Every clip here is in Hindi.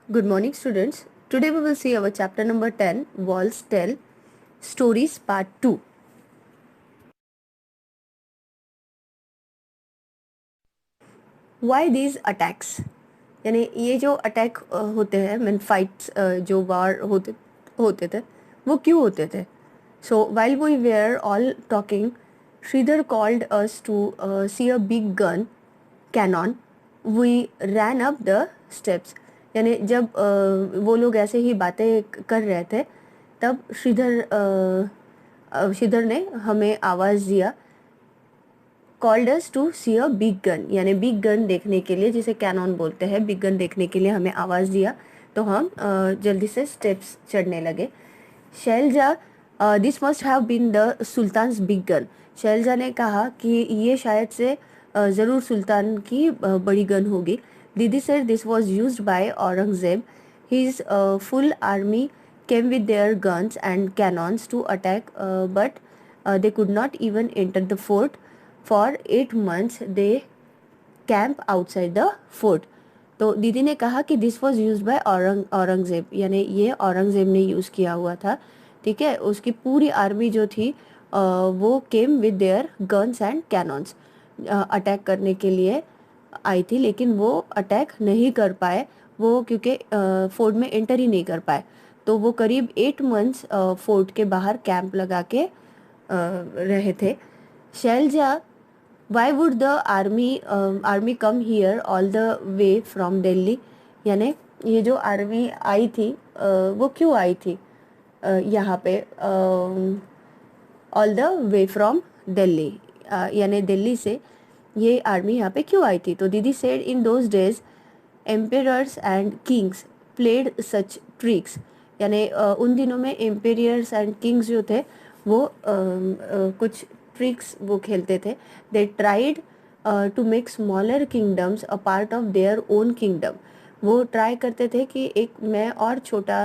Good morning, students. Today we will see our chapter number 10, Walls Tell Stories Part 2. Why these attacks? यानी ये जो अटैक होते हैं मीन फाइट्स जो वार होते थे वो क्यों होते थे? So while we were all talking, Sridhar called us to see a big gun cannon. We ran up the steps. यानी जब वो लोग ऐसे ही बातें कर रहे थे तब श्रीधर ने हमें आवाज़ दिया, called us to see a big gun, यानी बिग गन देखने के लिए, जिसे कैनॉन बोलते हैं, बिग गन देखने के लिए हमें आवाज़ दिया तो हम जल्दी से स्टेप्स चढ़ने लगे. Shailaja, this must have been the sultan's big gun. Shailaja ने कहा कि ये शायद से ज़रूर सुल्तान की बड़ी गन होगी. दीदी said this was used by Aurangzeb. His full army came with their guns and cannons to attack, but they could not even enter the fort. For 8 months they camped outside the fort. तो दीदी ने कहा कि this was use by Aurangzeb, यानी ये औरंगजेब ने यूज़ किया हुआ था. ठीक है, उसकी पूरी आर्मी जो थी वो came with their guns and cannons, attack करने के लिए आई थी, लेकिन वो अटैक नहीं कर पाए, वो क्योंकि फोर्ट में एंटर ही नहीं कर पाए. तो वो करीब 8 मंथ्स फोर्ट के बाहर कैंप लगा के रहे थे. Shailaja, why would the army come here all the way from Delhi? यानी ये जो आर्मी आई थी वो क्यों आई थी यहाँ पे all the way from Delhi, यानी दिल्ली से ये आर्मी यहाँ पे क्यों आई थी? तो दीदी said in those days emperors and kings played such tricks. यानी उन दिनों में एम्पेरियर्स एंड किंग्स जो थे वो कुछ ट्रिक्स वो खेलते थे. They tried to make smaller kingdoms a part of their own kingdom. वो ट्राई करते थे कि एक मैं और छोटा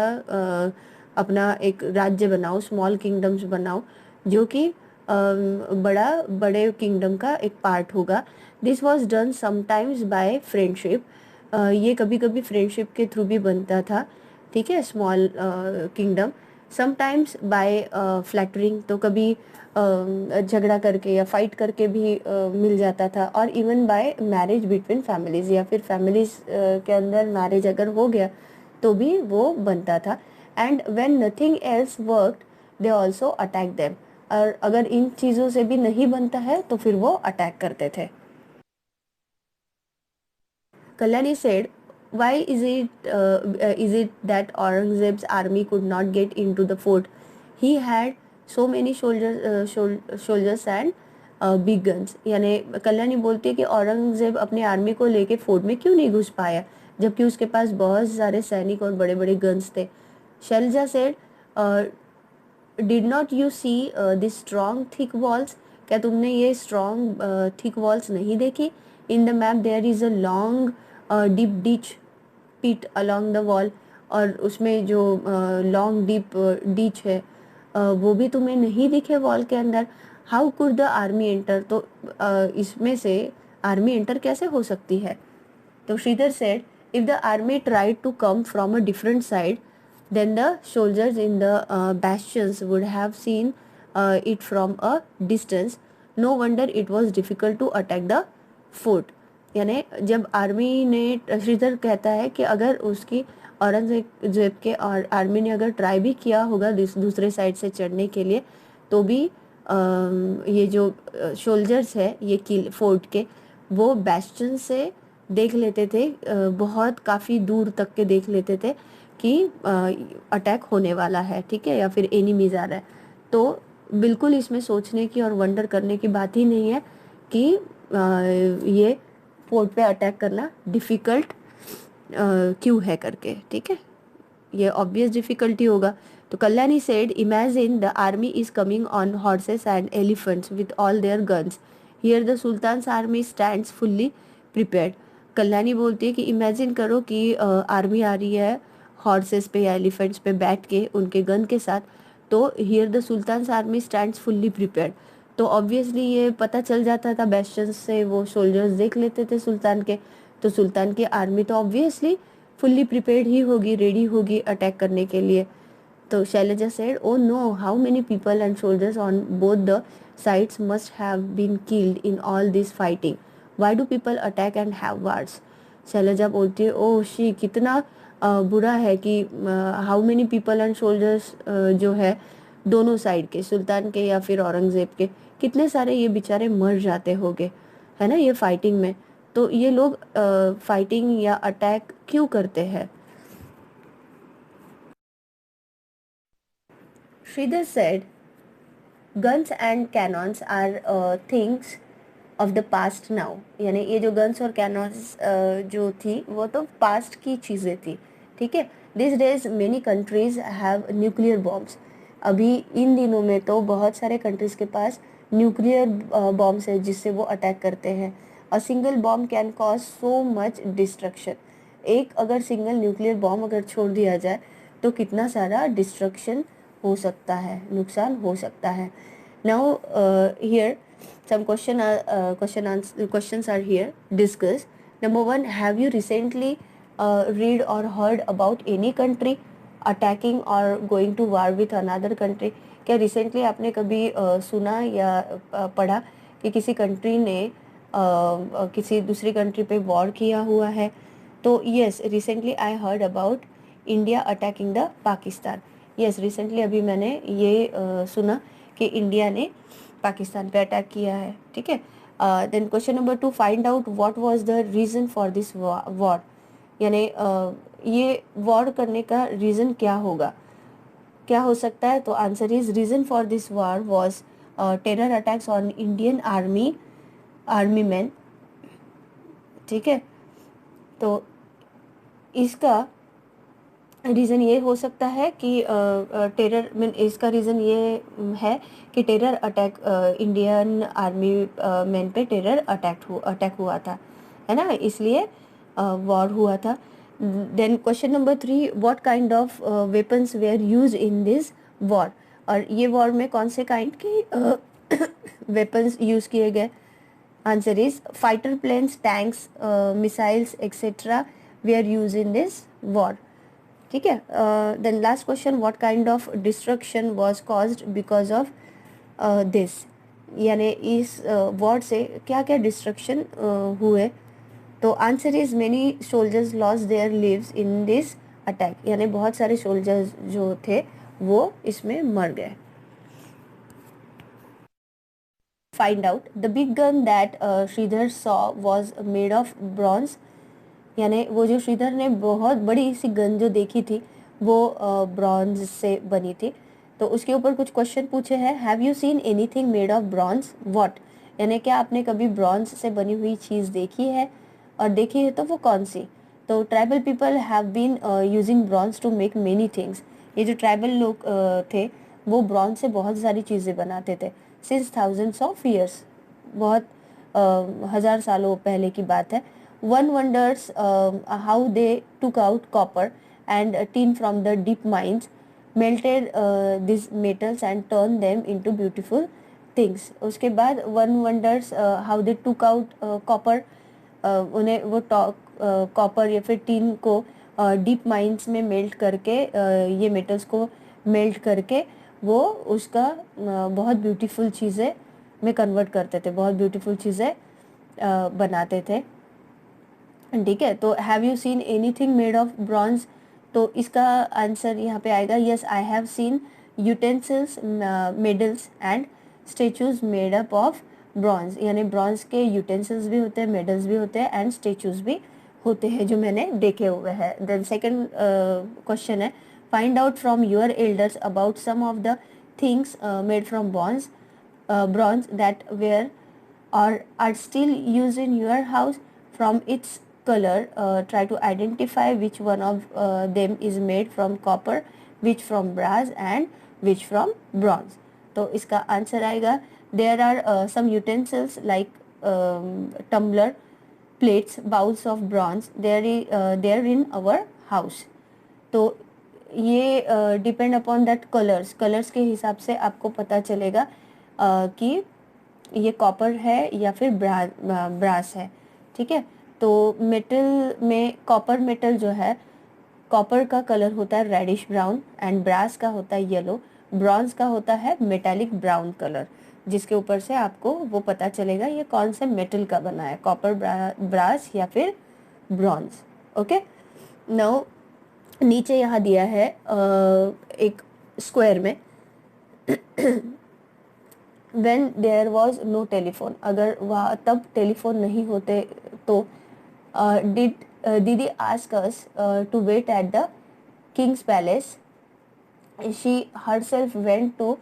अपना एक राज्य बनाऊँ, स्मॉल किंगडम्स बनाऊँ जो कि बड़े किंगडम का एक पार्ट होगा. This was done sometimes by friendship. ये कभी कभी फ्रेंडशिप के थ्रू भी बनता था. ठीक है, small kingdom. Sometimes by flattering, तो कभी झगड़ा करके या फाइट करके भी मिल जाता था. और even bye marriage between families, या फिर फैमिलीज के अंदर मैरिज अगर हो गया तो भी वो बनता था. And when nothing else worked they also attack them. और अगर इन चीज़ों से भी नहीं बनता है तो फिर वो अटैक करते थे. Kalyani said, "Why is it that Aurangzeb's army could not get into the fort? He had so many soldiers and big guns." यानी कल्याणी बोलती है कि औरंगजेब अपनी आर्मी को लेके फोर्ट में क्यों नहीं घुस पाया जबकि उसके पास बहुत सारे सैनिक और बड़े बड़े गन्स थे. Shailaja said, did not you see this strong thick walls? क्या तुमने ये स्ट्रॉन्ग थिक वॉल्स नहीं देखी? In the map there is a long deep ditch pit along the wall. और उसमें जो लॉन्ग डीप डिच है वो भी तुम्हें नहीं दिखे वॉल के अंदर. How could the army enter? तो इसमें से आर्मी एंटर कैसे हो सकती है? तो Shridhar said, if the army tried to come from a different side then the soldiers in the bastions would have seen it from a distance. No wonder it was difficult to attack the fort. यानी जब आर्मी ने, श्रीधर कहता है कि अगर उसकी औरंगजेब के और आर्मी ने अगर ट्राई भी किया होगा दूसरे साइड से चढ़ने के लिए तो भी ये जो सोल्जर्स है ये किल फोर्ट के, वो बैस्टन से देख लेते थे, बहुत काफ़ी दूर तक के देख लेते थे कि अटैक होने वाला है. ठीक है, या फिर एनिमीज आ रहा है. तो बिल्कुल इसमें सोचने की और वंडर करने की बात ही नहीं है कि ये फोर्ट पे अटैक करना डिफ़िकल्ट क्यों है करके. ठीक है, ये ऑब्वियस डिफ़िकल्टी होगा. तो Kalyani said, imagine the army is coming on horses and elephants with all their guns. Here the sultan's army stands fully prepared. Kalyani बोलती है कि इमेजिन करो कि आर्मी आ रही है हॉर्सेस पे या एलिफेंट्स पे बैठ के उनके गन के साथ. तो here the sultan's army stands fully prepared. तो ऑब्वियसली ये पता चल जाता था, बेस्टन से वो सोल्जर्स देख लेते थे सुल्तान के. तो सुल्तान की आर्मी तो ऑब्वियसली फुल्ली प्रिपेयर्ड ही होगी, रेडी होगी अटैक करने के लिए. तो Selja said, "Oh no, how many people and soldiers on both the sides must have been killed in all this fighting. Why do people attack and have wars?" Selja बोलती है, ओह शी, कितना बुरा है कि how many people and soldiers जो है दोनों साइड के, सुल्तान के या फिर औरंगजेब के, कितने सारे ये बेचारे मर जाते होंगे, है ना, ये फाइटिंग में. तो ये लोग फाइटिंग या अटैक क्यों करते हैं? Sridhar said, guns and cannons are things of the past now. यानी ये जो गन्स और कैनॉन्स जो थी वो तो पास्ट की चीज़ें थी, ठीक है. This days many countries have nuclear bombs. अभी इन दिनों में तो बहुत सारे कंट्रीज के पास न्यूक्लियर बॉम्ब्स है जिससे वो अटैक करते हैं. A single bomb can cause so much destruction. एक अगर सिंगल न्यूक्लियर बॉम्ब अगर छोड़ दिया जाए तो कितना सारा डिस्ट्रक्शन हो सकता है, नुकसान हो सकता है. Now here some questions are here discussed. Number one, have you recently read or heard about any country attacking or going to war with another country? क्या रिसेंटली आपने कभी सुना या पढ़ा कि किसी कंट्री ने किसी दूसरी कंट्री पे वॉर किया हुआ है? तो yes, recently I heard about India attacking the Pakistan. Yes, recently अभी मैंने ये सुना कि इंडिया ने पाकिस्तान पे अटैक किया है, ठीक है. Then question number 2, find out what was the reason for this war. यानी ये वॉर करने का रीज़न क्या होगा, क्या हो सकता है? तो answer is, reason for this war was terror attacks on Indian army man, ठीक है. तो इसका रीज़न ये हो सकता है कि टेरर मीन इसका रीज़न ये है कि terror attack, Indian army man पे टेरर अटैक हुआ था, है ना, इसलिए वॉर हुआ था. Then question number 3, what kind of weapons were use in this war. और ये वॉर में कौन से काइंड के वेपन्स यूज़ किए गए? Answer is, fighter planes, tanks, missiles etcetera were use in this war, ठीक है. Then last question, what kind of destruction was caused because of this. यानी इस वॉर से क्या क्या डिस्ट्रक्शन हुए? तो answer is, many soldiers loss their lives in this attack. यानी बहुत सारे सोल्जर्स जो थे वो इसमें मर गए. Find out, the big gun that Shridhar saw was made of bronze. यानी वो जो श्रीधर ने बहुत बड़ी सी गन जो देखी थी वो ब्रॉन्ज से बनी थी. तो उसके ऊपर कुछ क्वेश्चन पूछे हैं. Have you seen anything made of bronze, what. यानी क्या आपने कभी ब्रॉन्ज से बनी हुई चीज़ देखी है, और देखी है तो वो कौन सी? तो tribal people have been using bronze to make many things. ये जो ट्राइबल लोग थे वो ब्रॉन्ज से बहुत सारी चीज़ें बनाते थे सिंस थाउजेंड्स ऑफ ईयर्स. बहुत हज़ार सालों पहले की बात है. One wonders how they took out copper and tin from the deep mines, melted these metals and turned them into beautiful things. उसके बाद one wonders how they took out copper. उन्हें वो कॉपर या फिर टीन को डीप माइंस में मेल्ट करके ये मेटल्स को मेल्ट करके वो उसका बहुत ब्यूटीफुल चीज़ें में कन्वर्ट करते थे, बहुत ब्यूटीफुल चीज़ें बनाते थे, ठीक है. तो have you seen anything made of bronze. तो इसका आंसर यहाँ पे आएगा, yes, I have seen utensils, medals and statues made up of bronze. यानी ब्रॉन्ज के यूटेंसिल्स भी होते हैं, मेडल्स भी होते हैं एंड स्टेचूज भी होते हैं जो मैंने देखे हुए हैं. देन सेकंड क्वेश्चन है, find out from your elders about some of the things made from bronze that were or are still used in your house. From its color, try to identify which one of them is made from copper, which from brass and which from bronze. तो इसका आंसर आएगा, there are some utensils like tumbler, plates, bowls of bronze. They are in our house. तो ये डिपेंड अपॉन दैट कलर्स के हिसाब से आपको पता चलेगा कि ये कॉपर है या फिर ब्रास है, ठीक है. तो मेटल में कॉपर मेटल जो है कॉपर का कलर होता है रेडिश ब्राउन एंड ब्रास का होता है येलो, ब्रॉन्ज का होता है मेटालिक ब्राउन कलर, जिसके ऊपर से आपको वो पता चलेगा ये कौन से मेटल का बना है, कॉपर, ब्रास या फिर ब्रॉन्ज। ओके, नाउ नीचे यहाँ दिया है एक स्क्वायर में when there was no telephone, अगर वहाँ तब टेलीफोन नहीं होते तो didi ask us to wait at the king's palace. She herself went to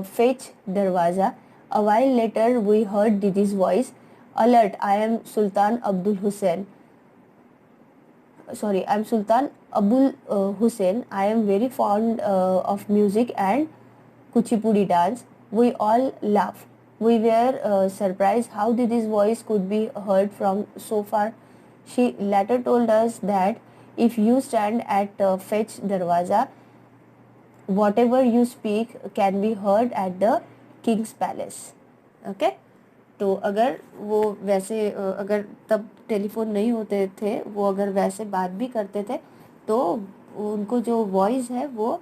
fetch darwaza. A while later we heard Didi's voice, alert, I am Sultan Abdul Hussein. Sorry, I am Sultan Abul Hussein. I am very fond of music and Kuchipudi dance. We all laughed. We were surprised how Didi's voice could be heard from so far. She later told us that if you stand at Fetch Darwaza, whatever you speak can be heard at the King's Palace. Okay? तो अगर वो वैसे अगर तब टेलीफोन नहीं होते थे, वो अगर वैसे बात भी करते थे तो उनको जो वॉइस है वो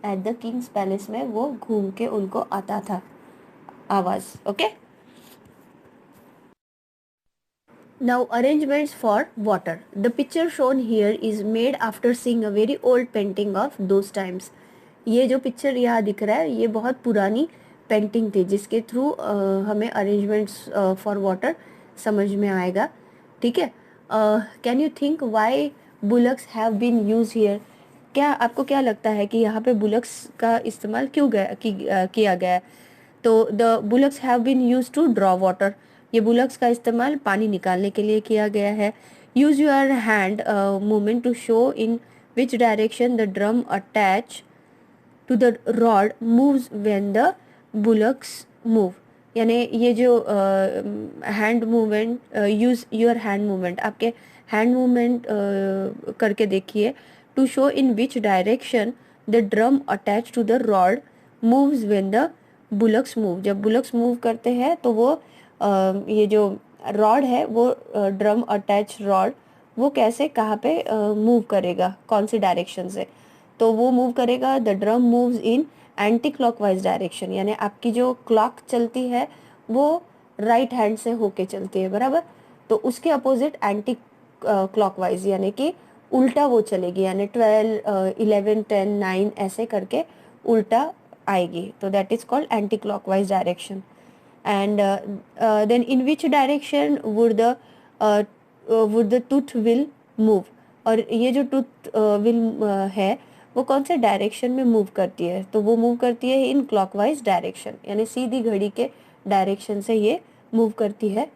एट द किंग्स पैलेस में वो घूम के उनको आता था आवाज़। Okay, now arrangements for water. The picture shown here is made after seeing a very old painting of those times. ये जो पिक्चर यहाँ दिख रहा है ये बहुत पुरानी पेंटिंग थी जिसके थ्रू हमें अरेंजमेंट्स फॉर वाटर समझ में आएगा। ठीक है, can you think why bullocks have been use here? क्या आपको क्या लगता है कि यहाँ पे बुलक्स का इस्तेमाल क्यों किया गया है? तो the bullocks have been use to draw water, ये बुलक्स का इस्तेमाल पानी निकालने के लिए किया गया है। Use your hand movement to show in which direction the drum attach to the rod moves when the bullocks move. यानी ये जो hand movement, use your hand movement, आपके हैंड मूवमेंट करके देखिए। To show in which direction the drum attach to the rod moves when the bullocks move. जब बुलक्स मूव करते हैं तो वो ये जो रॉड है वो ड्रम अटैच रॉड वो कैसे कहाँ पे मूव करेगा, कौन सी डायरेक्शन से? तो वो मूव करेगा, the drum moves in anti clockwise direction, यानी आपकी जो क्लॉक चलती है वो राइट हैंड से होके चलती है, बराबर। तो उसके अपोजिट एंटी क्लॉकवाइज यानी कि उल्टा वो चलेगी, यानी 12, 11, 10, 9 ऐसे करके उल्टा आएगी, तो that is called anti clockwise direction. And then in which direction would the tooth wheel move? और ये जो टूथ विल है वो कौन से डायरेक्शन में मूव करती है? तो वो मूव करती है इन क्लॉकवाइज डायरेक्शन, यानी सीधी घड़ी के डायरेक्शन से ये मूव करती है।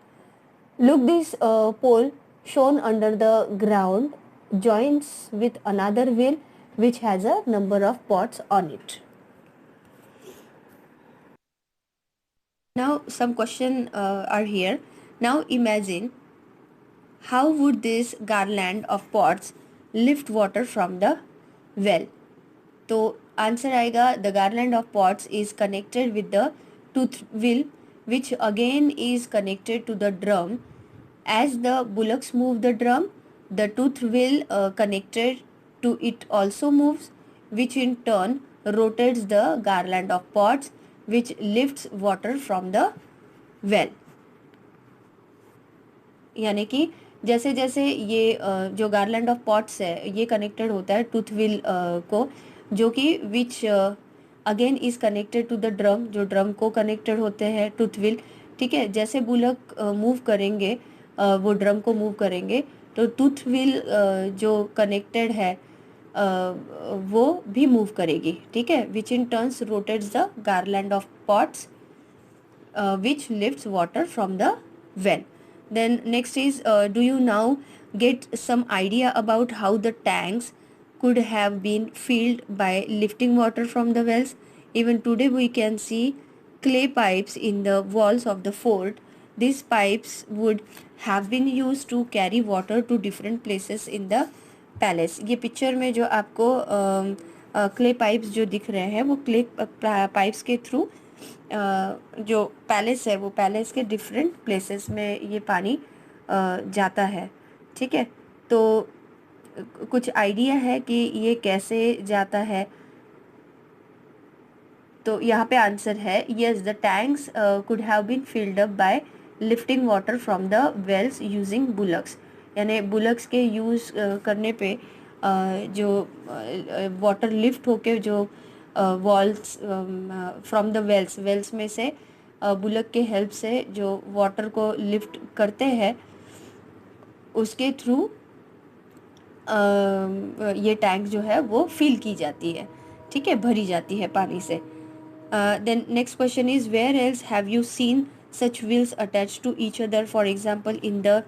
Look this pole shown under the ground joins with another wheel which has a number of pots on it. Now some question are here. Now imagine how would this garland of pots lift water from the well? तो आंसर आएगा the garland of pots is connected with the tooth wheel which again is connected to the drum. As the bullocks move the drum, the tooth wheel connected to it also moves, which in turn rotates the garland of pots which lifts water from the well. यानी कि जैसे जैसे ये जो गार्लैंड ऑफ पॉट्स है ये कनेक्टेड होता है टूथ व्हील को, जो कि which again is connected to the drum, जो ड्रम को कनेक्टेड होते हैं टूथ व्हील। ठीक है, जैसे बुलक मूव करेंगे, वो ड्रम को मूव करेंगे तो टूथ व्हील जो कनेक्टेड है वो भी मूव करेगी। ठीक है, which in turns rotates the garland of pots which lifts water from the well. Then next is do you now get some idea about how the tanks could have been filled by lifting water from the wells? Even today we can see clay pipes in the walls of the fort. These pipes would have been used to carry water to different places in the palace. ये पिक्चर में जो आपको क्ले पाइप्स जो दिख रहे हैं वो क्ले पाइप्स के थ्रू जो पैलेस है वो पैलेस के डिफरेंट प्लेसेस में ये पानी जाता है। ठीक है, तो कुछ आइडिया है कि ये कैसे जाता है? तो यहाँ पे आंसर है yes, the tanks could have been filled up by lifting water from the wells using bullocks, यानी बुलक्स के यूज़ करने पे जो वाटर लिफ्ट होके जो वॉल्स फ्रॉम द वेल्स में से बुलक के हेल्प से जो वाटर को लिफ्ट करते हैं, उसके थ्रू ये टैंक जो है वो फिल की जाती है, ठीक है, भरी जाती है पानी से. Then next question is, where else have you seen such wheels attached to each other? For example, in the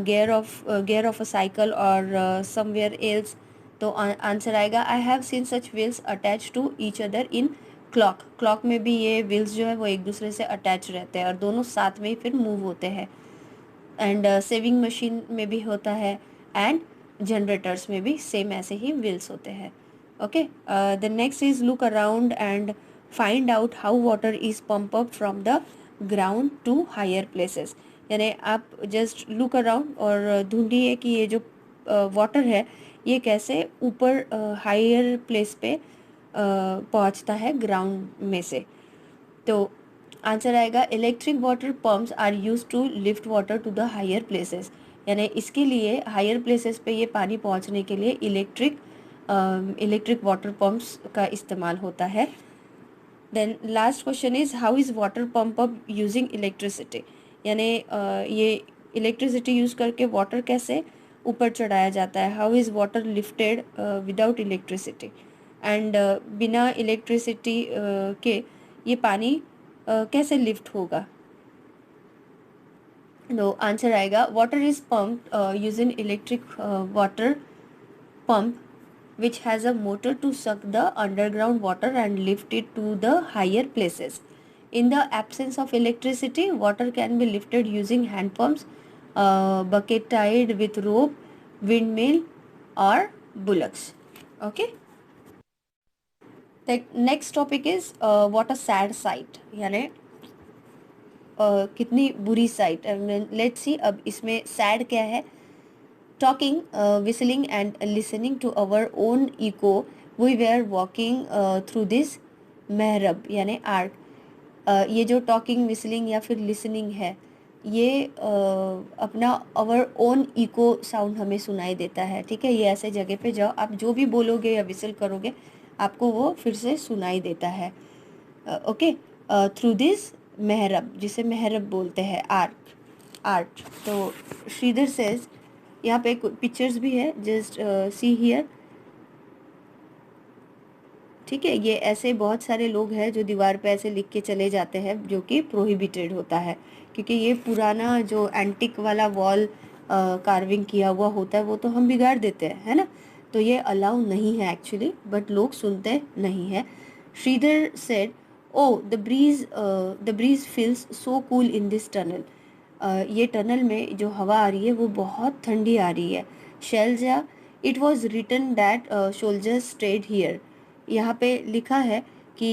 gear of a cycle or somewhere else. तो आंसर आएगा I have seen such wheels attached to each other in clock. Clock में भी ये व्हील्स जो है वो एक दूसरे से अटैच रहते हैं और दोनों साथ में ही फिर मूव होते हैं. एंड सेविंग मशीन में भी होता है एंड जनरेटर्स में भी सेम ऐसे ही व्हील्स होते हैं. Okay, the next is look around and find out how water is pump up from the ground to higher places. यानी आप जस्ट लुक अराउंड और ढूंढिए कि ये जो वाटर है ये कैसे ऊपर हायर प्लेस पे पहुंचता है ग्राउंड में से. तो आंसर आएगा electric water pumps are use to lift water to the higher places. यानी इसके लिए हायर प्लेसेस पे ये पानी पहुंचने के लिए इलेक्ट्रिक वाटर पम्प्स का इस्तेमाल होता है. Then last question is how is water pump up using electricity. यानी ये इलेक्ट्रिसिटी यूज़ करके वाटर कैसे ऊपर चढ़ाया जाता है. How is water lifted without electricity. And बिना इलेक्ट्रिसिटी के ये पानी कैसे लिफ्ट होगा. तो आंसर आएगा water is pumped using electric water pump which has a motor to suck the underground water and lift it to the higher places. In the absence of electricity, water can be lifted using hand pumps, bucket tied with rope, windmill or bullocks. Okay. The next topic is what a sad sight. यानी कितनी बुरी साइट. लेट्स सी अब इसमें सैड क्या है. Talking, whistling and listening to our own echo, we were walking through this मेहरब यानी आर्ट. ये जो टॉकिंग, विस्लिंग या फिर लिसनिंग है ये अपना आवर ओन इको साउंड हमें सुनाई देता है. ठीक है, ये ऐसे जगह पे जाओ, आप जो भी बोलोगे या विसल करोगे आपको वो फिर से सुनाई देता है. ओके, थ्रू दिस मेहरब, जिसे मेहरब बोलते हैं, आर्ट. तो श्रीधर सेज, यहाँ पे पिक्चर्स भी है, जस्ट सी हियर. ठीक है, ये ऐसे बहुत सारे लोग हैं जो दीवार पे ऐसे लिख के चले जाते हैं जो कि प्रोहिबिटेड होता है, क्योंकि ये पुराना जो एंटिक वाला वॉल कार्विंग किया हुआ होता है वो तो हम बिगाड़ देते हैं, है ना. तो ये अलाउ नहीं है एक्चुअली, बट लोग सुनते नहीं है. Shridhar said, oh the breeze feels so cool in this tunnel. ये टनल में जो हवा आ रही है वो बहुत ठंडी आ रही है. Shailaja, it was written that soldiers stayed here. यहाँ पे लिखा है कि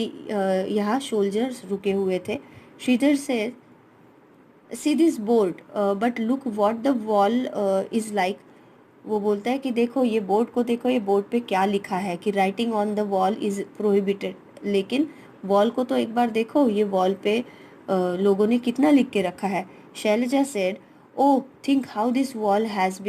यहाँ सोल्जर्स रुके हुए थे. श्रीधर से see this board but look what the wall is like. वो बोलता है कि देखो ये बोर्ड को देखो, ये बोर्ड पे क्या लिखा है कि writing on the wall is prohibited. लेकिन वॉल को तो एक बार देखो, ये वॉल पे लोगों ने कितना लिख के रखा है. Shailaja said, oh, think how this wall has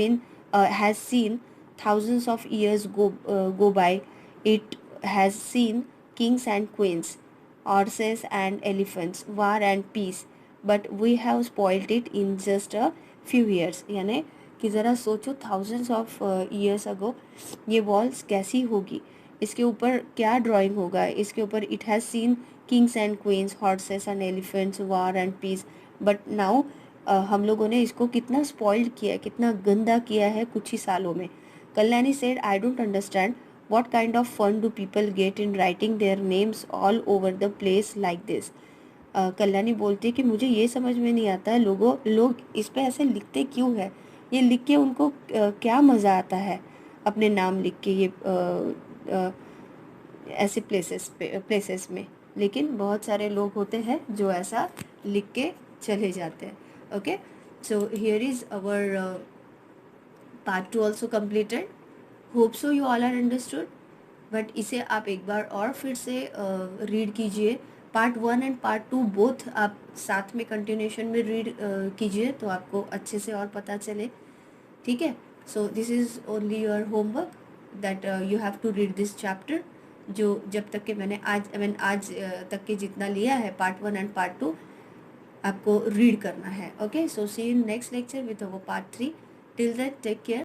seen thousands of years go by. It has seen kings and queens, horses and elephants, war and peace, but we have spoiled it in just a few years. यानी कि ज़रा सोचो, thousands of years ago ये walls कैसी होगी, इसके ऊपर क्या ड्राइंग होगा, इसके ऊपर it has seen kings and queens, horses and elephants, war and peace, but now हम लोगों ने इसको कितना स्पॉइल्ड किया है, कितना गंदा किया है कुछ ही सालों में. Kalyani said, I don't understand what kind of fun do people get in writing their names all over the place like this. Kalyani बोलती है कि मुझे ये समझ में नहीं आता है लोग इस पे ऐसे लिखते क्यों है. ये लिख के उनको क्या मज़ा आता है अपने नाम लिख के ये ऐसे प्लेसेस में. लेकिन बहुत सारे लोग होते हैं जो ऐसा लिख के चले जाते हैं. Okay, so here is our part 2 also completed. Hope so you all are understood. But इसे आप एक बार और फिर से रीड कीजिए। पार्ट 1 एंड पार्ट 2 बोथ आप साथ में कंटिन्यूशन में रीड कीजिए तो आपको अच्छे से और पता चले, ठीक है। So this is only your homework that you have to read this chapter, जो जब तक के मैंने आज तक के जितना लिया है पार्ट 1 एंड पार्ट 2 आपको रीड करना है। Okay, so see in next lecture with our part 3। Till that take care.